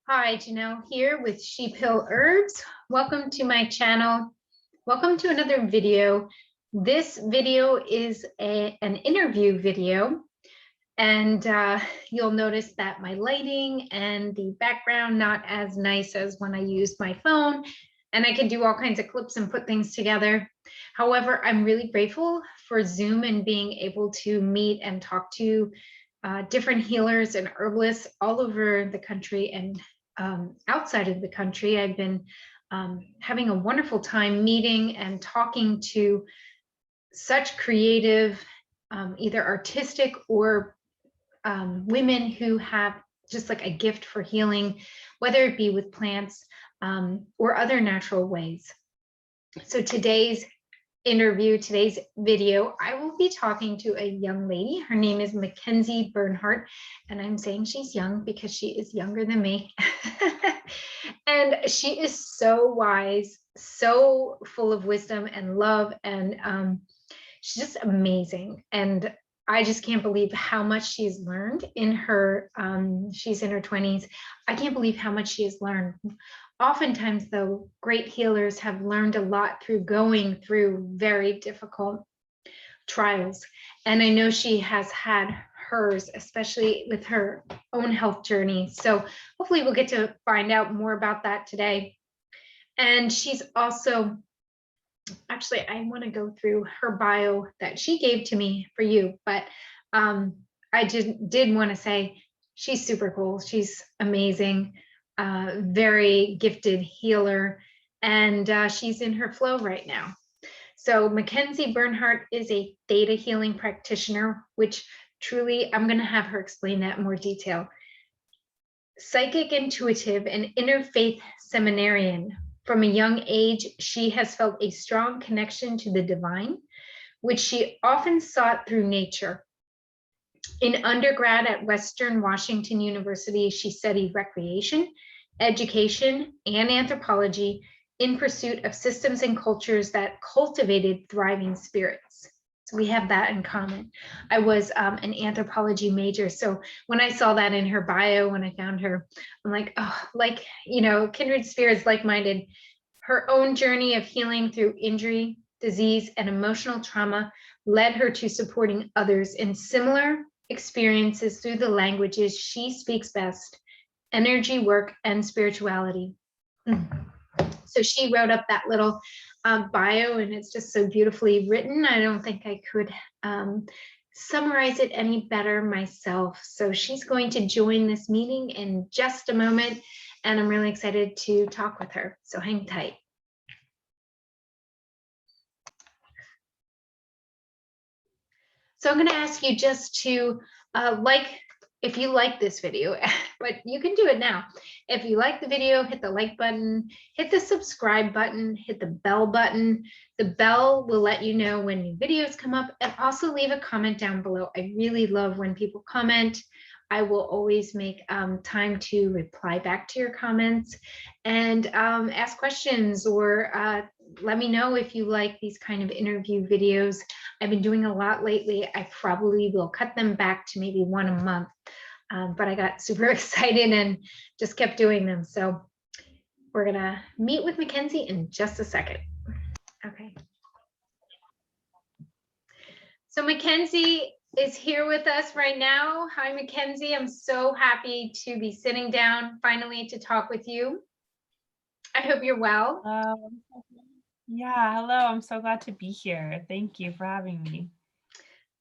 Hi, Janelle here with Sheep Hill Herbs. Welcome to my channel. Welcome to another video. This video is an interview video, and you'll notice that my lighting and the background not as nice as when I use my phone, and I can do all kinds of clips and put things together. However, I'm really grateful for Zoom and being able to meet and talk to different healers and herbalists all over the country and outside of the country. I've been having a wonderful time meeting and talking to such creative, either artistic or women who have just like a gift for healing, whether it be with plants or other natural ways. So today's video, I will be talking to a young lady. Her name is Mackenzie Bernhardt, and I'm saying she's young because she is younger than me. And she is so wise, so full of wisdom and love, and she's just amazing. And I just can't believe how much she's learned in her, she's in her 20s. I can't believe how much she has learned. Oftentimes, though, great healers have learned a lot through going through very difficult trials. And I know she has had hers, especially with her own health journey. So hopefully we'll get to find out more about that today. And she's also, actually, I want to go through her bio that she gave to me for you, but I did want to say she's super cool. She's amazing, very gifted healer, and she's in her flow right now. So Mackenzie Bernhardt is a Theta healing practitioner, which truly, I'm going to have her explain that in more detail. Psychic intuitive and interfaith seminarian. From a young age, she has felt a strong connection to the divine, which she often sought through nature. In undergrad at Western Washington University, she studied recreation, education, and anthropology in pursuit of systems and cultures that cultivated thriving spirits. So we have that in common. I was an anthropology major, so when I saw that in her bio, when I found her, I'm like, oh, like, you know, kindred spirits, like-minded. Her own journey of healing through injury, disease, and emotional trauma led her to supporting others in similar experiences through the languages she speaks best: energy work and spirituality. So she wrote up that little bio, and it's just so beautifully written. I don't think I could summarize it any better myself. So she's going to join this meeting in just a moment, and I'm really excited to talk with her. So hang tight. So I'm going to ask you just to if you like this video, but you can do it now. If you like the video, hit the like button, hit the subscribe button, hit the bell button. The bell will let you know when new videos come up, and also leave a comment down below. I really love when people comment. I will always make time to reply back to your comments and ask questions, or let me know if you like these kind of interview videos. I've been doing a lot lately. I probably will cut them back to maybe one a month, but I got super excited and just kept doing them. So we're gonna meet with Mackenzie in just a second. Okay. So Mackenzie is here with us right now. Hi, Mackenzie. I'm so happy to be sitting down finally to talk with you. I hope you're well. Yeah, hello. I'm so glad to be here. Thank you for having me.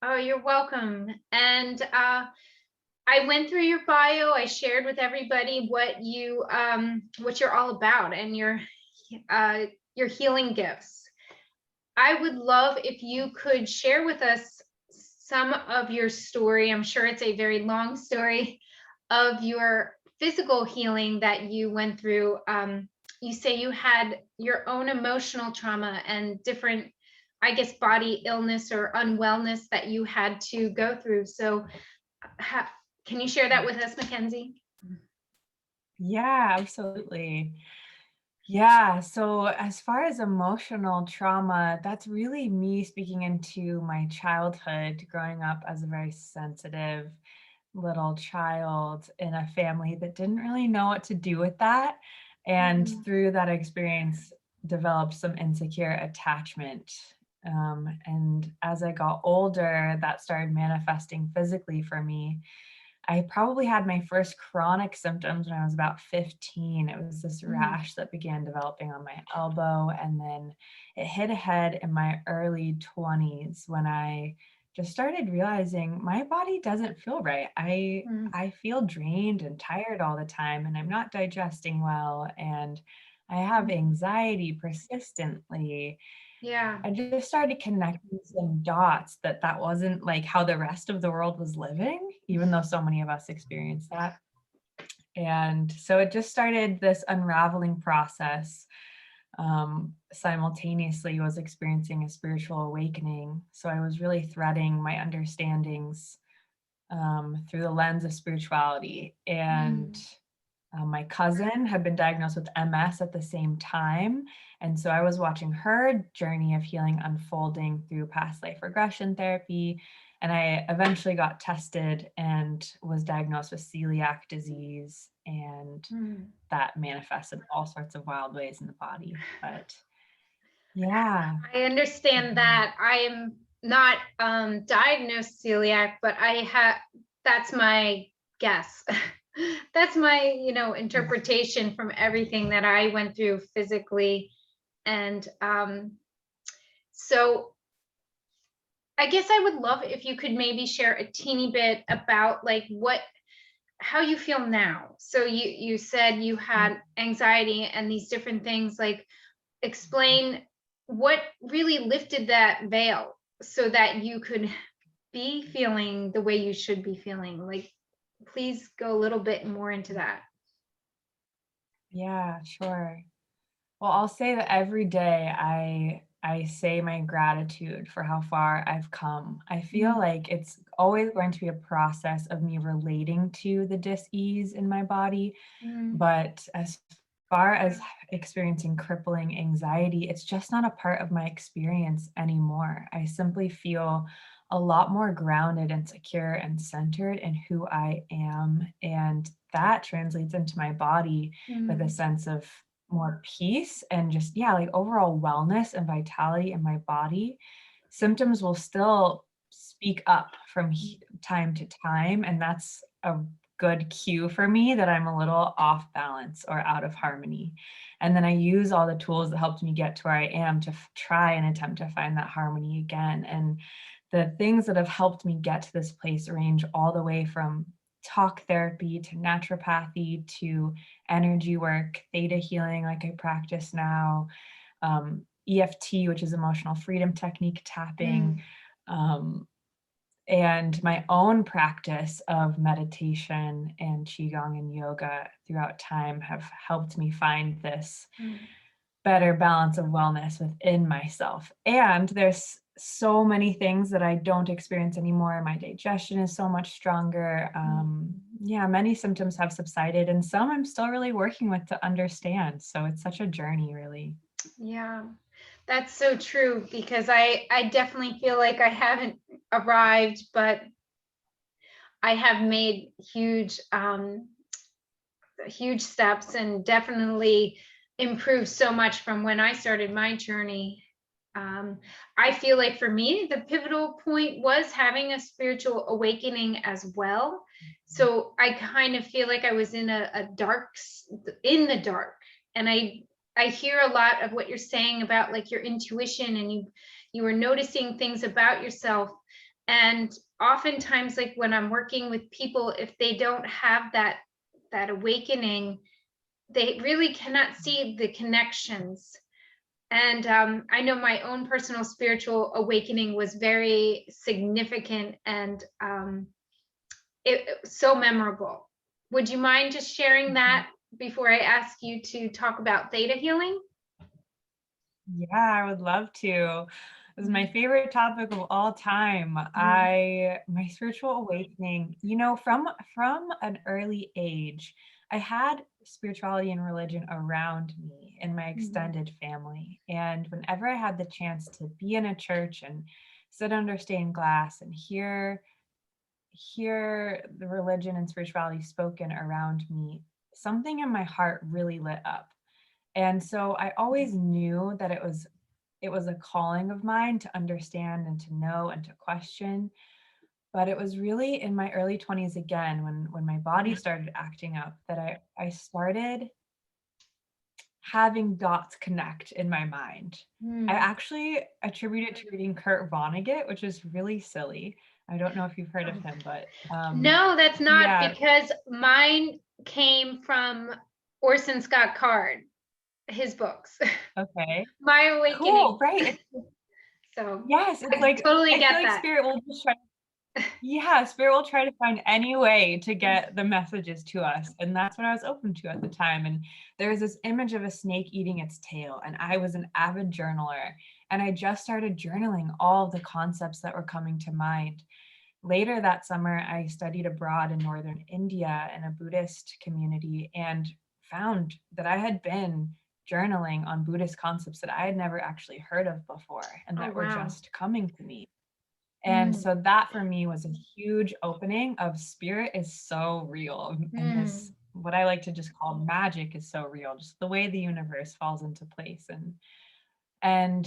Oh, you're welcome. And I went through your bio. I shared with everybody what you're all about and your healing gifts. I would love if you could share with us some of your story. I'm sure it's a very long story of your physical healing that you went through. You say you had your own emotional trauma and different, I guess, body illness or unwellness that you had to go through. So can you share that with us, Mackenzie? Yeah, absolutely. Yeah, so as far as emotional trauma, that's really me speaking into my childhood, growing up as a very sensitive, little child in a family that didn't really know what to do with that. And Mhm. through that experience, developed some insecure attachment. And as I got older, that started manifesting physically for me. I probably had my first chronic symptoms when I was about 15. It was this Mm. rash that began developing on my elbow, and then it hit a head in my early 20s when I just started realizing my body doesn't feel right. Mm. I feel drained and tired all the time, and I'm not digesting well, and I have Mm. anxiety persistently. Yeah. I just started connecting some dots that that wasn't like how the rest of the world was living, even though so many of us experience that. And so it just started this unraveling process. Simultaneously was experiencing a spiritual awakening. So I was really threading my understandings through the lens of spirituality. And Mm. my cousin had been diagnosed with MS at the same time. And so I was watching her journey of healing unfolding through past life regression therapy. And I eventually got tested and was diagnosed with celiac disease. And Mm. that manifested all sorts of wild ways in the body. But yeah. I understand that. I am not diagnosed celiac, but I have, that's my guess. That's my, interpretation from everything that I went through physically. And so I guess I would love if you could maybe share a teeny bit about like how you feel now. So you said you Yeah. had anxiety and these different things. Like, explain what really lifted that veil so that you could be feeling the way you should be feeling. Like, please go a little bit more into that. Yeah, sure. Well, I'll say that every day I say my gratitude for how far I've come. I feel Mm. like it's always going to be a process of me relating to the dis-ease in my body, Mm. but as far as experiencing crippling anxiety, it's just not a part of my experience anymore. I simply feel a lot more grounded and secure and centered in who I am. And that translates into my body with a Mm. sense of more peace and just, yeah, like overall wellness and vitality in my body. Symptoms will still speak up from time to time. And that's a good cue for me that I'm a little off balance or out of harmony. And then I use all the tools that helped me get to where I am to try and attempt to find that harmony again. And the things that have helped me get to this place range all the way from talk therapy to naturopathy to energy work, theta healing, like I practice now, EFT, which is emotional freedom technique tapping, Mm. um, and my own practice of meditation and qigong and yoga throughout time have helped me find this Mm. better balance of wellness within myself. And there's so many things that I don't experience anymore. My digestion is so much stronger. Mm. Yeah, many symptoms have subsided, and some I'm still really working with to understand. So it's such a journey, really. Yeah, that's so true because I definitely feel like I haven't arrived, but I have made huge steps and definitely improved so much from when I started my journey. Um, I feel like for me, the pivotal point was having a spiritual awakening as well. So I kind of feel like I was in in the dark, and I hear a lot of what you're saying about like your intuition, and you were noticing things about yourself. And oftentimes, like when I'm working with people, if they don't have that awakening, they really cannot see the connections. And I know my own personal spiritual awakening was very significant and it was so memorable. Would you mind just sharing Mhm. that before I ask you to talk about theta healing? Yeah, I would love to. This is my favorite topic of all time. Mhm. My spiritual awakening, from an early age, I had spirituality and religion around me in my Mhm. extended family. And whenever I had the chance to be in a church and sit under stained glass and hear hear the religion and spirituality spoken around me, something in my heart really lit up. And so I always knew that it was a calling of mine to understand and to know and to question. But it was really in my early 20s again, when my body started acting up, that I started having dots connect in my mind. I Mm. actually attribute it to reading Kurt Vonnegut, which is really silly. I don't know if you've heard of him, but No, that's not, yeah, because mine came from Orson Scott Card, his books, okay, My cool, Awakening. right. So Yes, it's I like totally I feel get like that. spirit will just try. Yeah, spirit will try to find any way to get the messages to us. And that's what I was open to at the time. And there was this image of a snake eating its tail. And I was an avid journaler. And I just started journaling all of the concepts that were coming to mind. Later that summer, I studied abroad in northern India in a Buddhist community and found that I had been journaling on Buddhist concepts that I had never actually heard of before and Oh, that were wow. just coming to me. And Mm. so that for me was a huge opening of spirit is so real. And this, Mm. what I like to just call magic, is so real, just the way the universe falls into place. And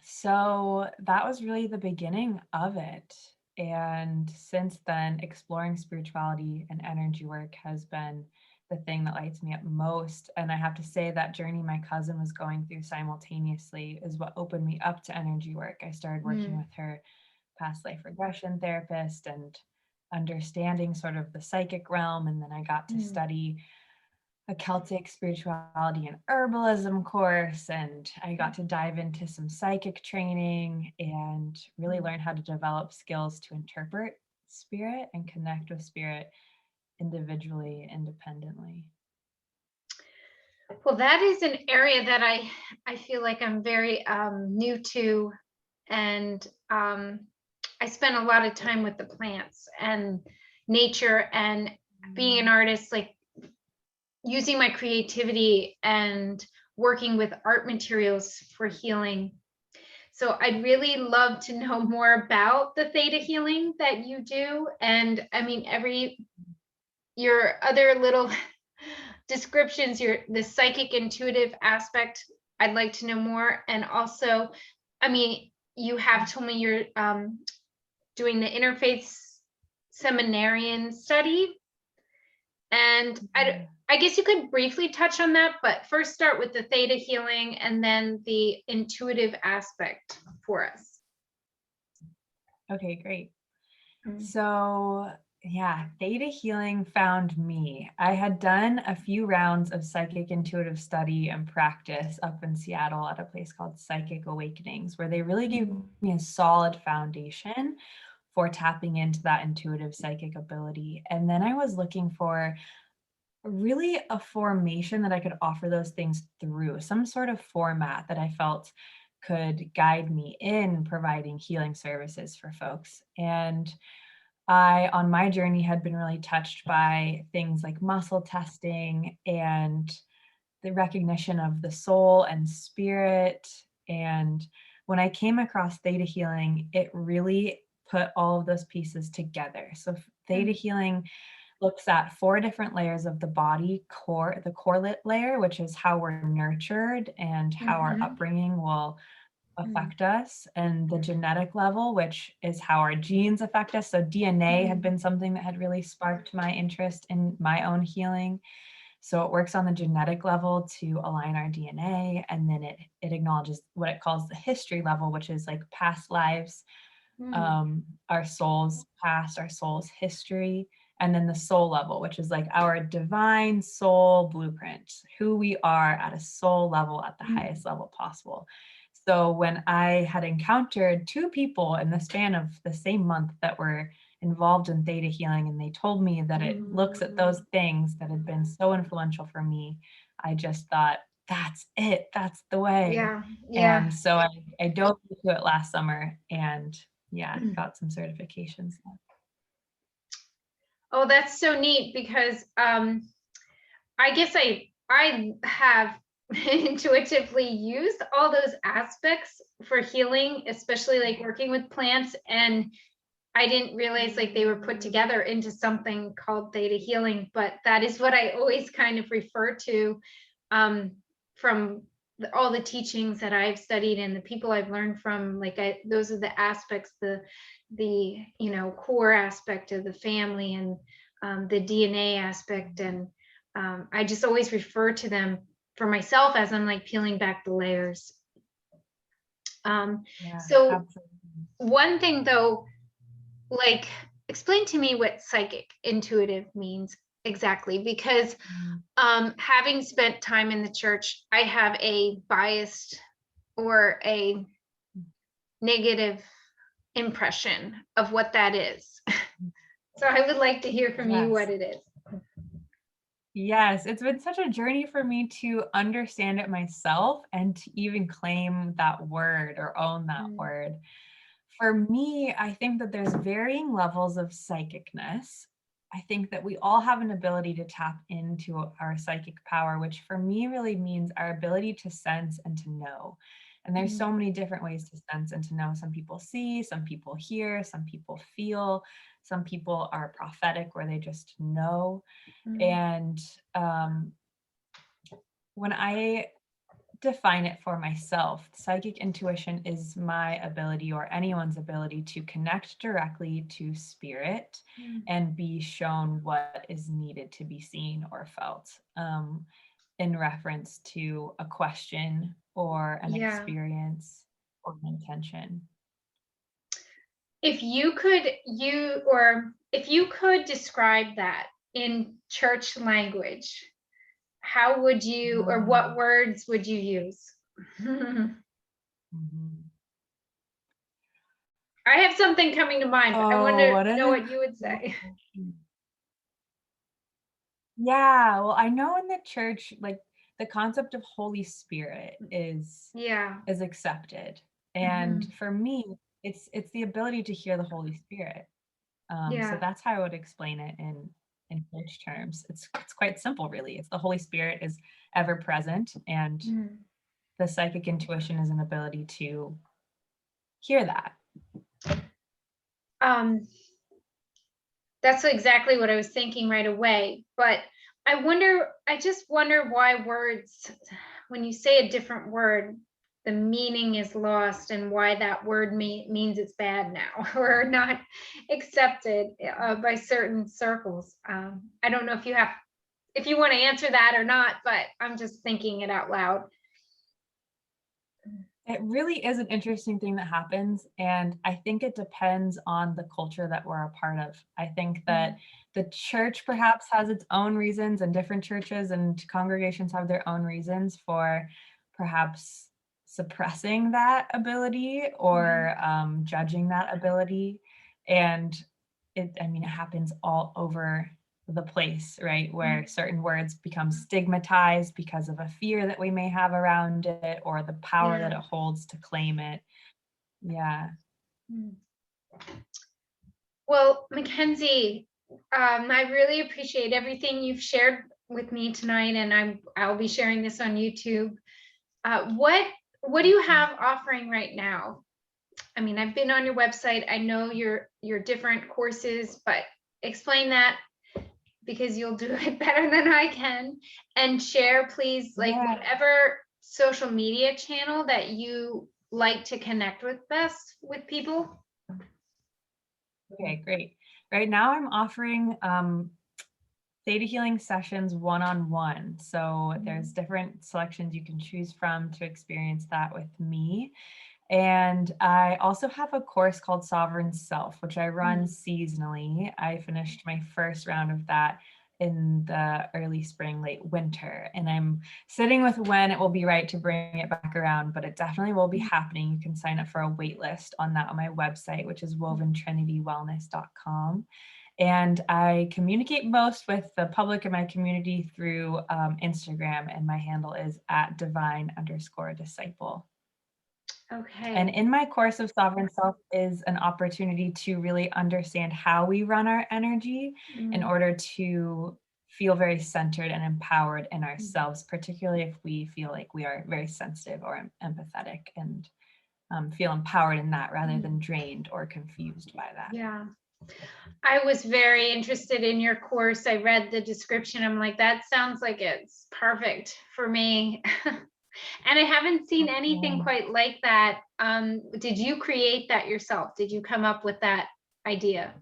so that was really the beginning of it. And since then, exploring spirituality and energy work has been the thing that lights me up most. And I have to say that journey my cousin was going through simultaneously is what opened me up to energy work. I started working Mm. with her past life regression therapist and understanding sort of the psychic realm. And then I got to Mm. study a Celtic spirituality and herbalism course, and I got to dive into some psychic training and really learn how to develop skills to interpret spirit and connect with spirit individually, independently. Well, that is an area that I feel like I'm very new to, and I spent a lot of time with the plants and nature, and being an artist, like using my creativity and working with art materials for healing. So I'd really love to know more about the theta healing that you do. And I mean, your other little descriptions, the psychic intuitive aspect, I'd like to know more. And also, I mean, you have told me you're doing the interfaith seminarian study, and I guess you could briefly touch on that, but first start with the theta healing and then the intuitive aspect for us. Okay, great. Mm. So, yeah, theta healing found me. I had done a few rounds of psychic intuitive study and practice up in Seattle at a place called Psychic Awakenings, where they really gave me a solid foundation for tapping into that intuitive psychic ability. And then I was looking for really a formation that I could offer those things through, some sort of format that I felt could guide me in providing healing services for folks. And I, on my journey, had been really touched by things like muscle testing and the recognition of the soul and spirit. And when I came across theta healing, it really put all of those pieces together. So theta healing looks at 4 different layers of the body: core, the correlate layer, which is how we're nurtured and how our Mhm. upbringing will Mm. affect us, and the genetic level, which is how our genes affect us. So DNA had been something that had really sparked my interest in my own healing. So it works on the genetic level to align our DNA, and then it acknowledges what it calls the history level, which is like past lives, Mm. our soul's past, our soul's history, and then the soul level, which is like our divine soul blueprint, who we are at a soul level at the Mm. highest level possible. So when I had encountered 2 people in the span of the same month that were involved in theta healing, and they told me that it looks at those things that had been so influential for me, I just thought, that's it, that's the way. Yeah, yeah. And so I dove into it last summer and yeah, got some certifications. Oh, that's so neat, because I guess I have intuitively used all those aspects for healing, especially like working with plants. And I didn't realize like they were put together into something called theta healing, but that is what I always kind of refer to from all the teachings that I've studied and the people I've learned from. Like those are the aspects, the core aspect of the family, and the DNA aspect, and I just always refer to them for myself as I'm like peeling back the layers. Yeah, So absolutely. one thing though, like explain to me what psychic intuitive means exactly, because having spent time in the church, I have a biased or a negative impression of what that is. So I would like to hear from you Yes. what it is. Yes, it's been such a journey for me to understand it myself and to even claim that word or own that word. For me, I think that there's varying levels of psychicness. I think that we all have an ability to tap into our psychic power, which for me really means our ability to sense and to know. And there's so many different ways to sense and to know. Some people see, some people hear, some people feel, some people are prophetic where they just know. And when I define it for myself, psychic intuition is my ability or anyone's ability to connect directly to spirit and be shown what is needed to be seen or felt in reference to a question or an Yeah. experience or an intention. If you could describe that in church language, how would you, or what words would you use? Mhm. I have something coming to mind, but I want Oh, to what know an what you would say. Yeah, well, I know in the church, like the concept of Holy Spirit Yeah. is accepted. And for me, it's the ability to hear the Holy Spirit. So Yeah. that's how I would explain it in church terms. It's quite simple, really. It's the Holy Spirit is ever present, and the psychic intuition is an ability to hear that. Um, that's exactly what I was thinking right away. But I just wonder why words, when you say a different word, the meaning is lost, and why that word means it's bad now or not accepted by certain circles. I don't know if you want to answer that or not, but I'm just thinking it out loud. It really is an interesting thing that happens, and I think it depends on the culture that we're a part of. I think that the church perhaps has its own reasons, and different churches and congregations have their own reasons for perhaps suppressing that ability or judging that ability. And I mean, it happens all over the place, right? Where certain words become stigmatized because of a fear that we may have around it or the power that it holds to claim it. Yeah. Well, Mackenzie, I really appreciate everything you've shared with me tonight, and I'll be sharing this on YouTube. What do you have offering right now? I mean, I've been on your website. I know your different courses, but explain that, because you'll do it better than I can. And share, please, like Yeah. whatever social media channel that you like to connect with best with people. Okay, great. Right now I'm offering theta healing sessions one-on-one. So there's different selections you can choose from to experience that with me. And I also have a course called Sovereign Self, which I run seasonally. I finished my first round of that in the early spring, late winter. And I'm sitting with when it will be right to bring it back around, but it definitely will be happening. You can sign up for a wait list on that on my website, which is woventrinitywellness.com. And I communicate most with the public in my community through Instagram, and my handle is at divine_disciple. Okay. And in my course of Sovereign Self is an opportunity to really understand how we run our energy in order to feel very centered and empowered in ourselves, particularly if we feel like we are very sensitive or empathetic. And feel empowered in that rather than drained or confused by that. Yeah. I was very interested in your course. I read the description. I'm like, that sounds like it's perfect for me. And I haven't seen anything quite like that. Did you create that yourself? Did you come up with that idea?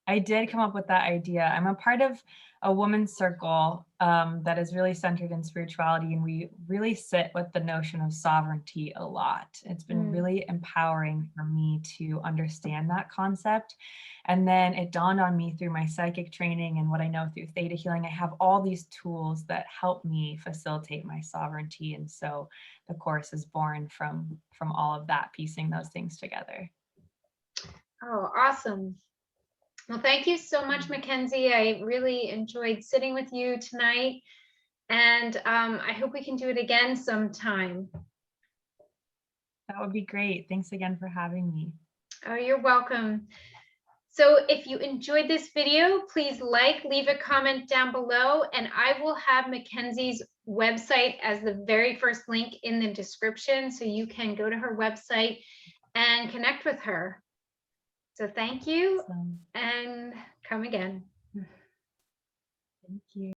I did come up with that idea. I'm a part of a women's circle that is really centered in spirituality, and we really sit with the notion of sovereignty a lot. It's been really empowering for me to understand that concept. And then it dawned on me through my psychic training and what I know through Theta healing. I have all these tools that help me facilitate my sovereignty. And so the course is born from all of that, piecing those things together. Oh, awesome. Well, thank you so much, Mackenzie. I really enjoyed sitting with you tonight. And I hope we can do it again sometime. That would be great. Thanks again for having me. Oh, you're welcome. So if you enjoyed this video, please leave a comment down below, and I will have Mackenzie's website as the very first link in the description, so you can go to her website and connect with her. So thank you, and come again. Thank you.